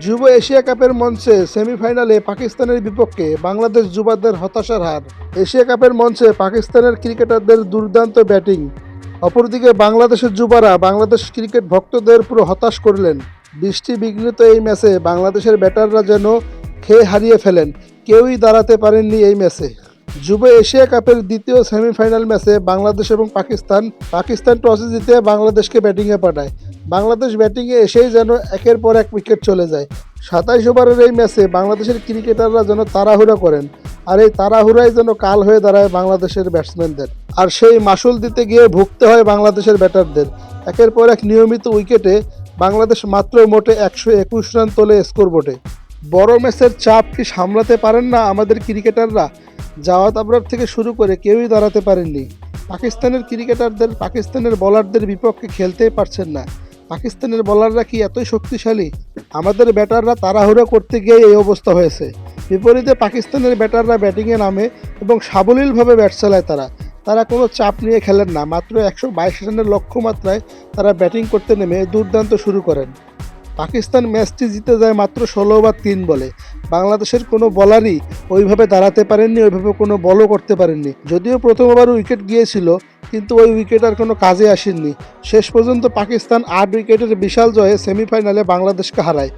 যুব এশিয়া কাপের মঞ্চে সেমিফাইনালে পাকিস্তানের বিপক্ষে বাংলাদেশ যুবাদের হতাশার হার। এশিয়া কাপের মঞ্চে পাকিস্তানের ক্রিকেটারদের দুর্দান্ত ব্যাটিং, অপরদিকে বাংলাদেশের যুবারা বাংলাদেশ ক্রিকেট ভক্তদের পুরো হতাশ করলেন। বৃষ্টি বিঘ্নিত এই ম্যাচে বাংলাদেশের ব্যাটাররা যেন খেয়ে হারিয়ে ফেলেন, কেউই দাঁড়াতে পারেননি এই ম্যাচে। যুব এশিয়া কাপের দ্বিতীয় সেমিফাইনাল ম্যাচে বাংলাদেশ এবং পাকিস্তান টসে জিতে বাংলাদেশকে ব্যাটিংয়ে পাঠায়। বাংলাদেশ ব্যাটিংয়ে এসেই যেন একের পর এক উইকেট চলে যায়। ২৭ ওভারের এই ম্যাচে বাংলাদেশের ক্রিকেটাররা যেন তাড়াহুড়া করেন, আর এই তাড়াহুড়াই যেন কাল হয়ে দাঁড়ায় বাংলাদেশের ব্যাটসম্যানদের। আর সেই মাসুল দিতে গিয়ে ভুগতে হয় বাংলাদেশের ব্যাটারদের। একের পর এক নিয়মিত উইকেটে বাংলাদেশ মাত্র মোটে ১২১ রান তোলে স্কোরবোর্ডে। বড় ম্যাচের চাপ কি সামলাতে পারেন না আমাদের ক্রিকেটাররা? জাওয়াদ আবরার থেকে শুরু করে কেউই দাঁড়াতে পারেননি। পাকিস্তানের ক্রিকেটারদের, পাকিস্তানের বোলারদের বিপক্ষে খেলতেই পারছেন না। পাকিস্তানের বোলাররা কি এতই শক্তিশালী? আমাদের ব্যাটাররা তাড়াহুড়ো করতে গিয়ে এই অবস্থা হয়েছে। বিপরীতে পাকিস্তানের ব্যাটাররা ব্যাটিংয়ে নামে এবং সাবলীলভাবে ব্যাট চালায়। তারা কোনো চাপ নিয়ে খেলেন না। মাত্র ১২২ রানের লক্ষ্যমাত্রায় তারা ব্যাটিং করতে নেমে দুর্দান্ত শুরু করেন। পাকিস্তান ম্যাচটি জিতে যায় মাত্র ১৬ ওভার ৩ বলে। বাংলাদেশের কোনো বলারই ওইভাবে দাঁড়াতে পারেননি, ওইভাবে কোনো বলও করতে পারেননি। যদিও প্রথম ওভার উইকেট গিয়েছিল, কিন্তু ওই উইকেট আর কোনো কাজে আসেননি। শেষ পর্যন্ত পাকিস্তান ৮ উইকেটের বিশাল জয়ে সেমিফাইনালে বাংলাদেশকে হারায়।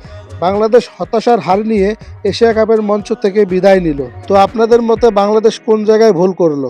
বাংলাদেশ হতাশার হার নিয়ে এশিয়া কাপের মঞ্চ থেকে বিদায় নিল। তো আপনাদের মতে বাংলাদেশ কোন জায়গায় ভুল করলো?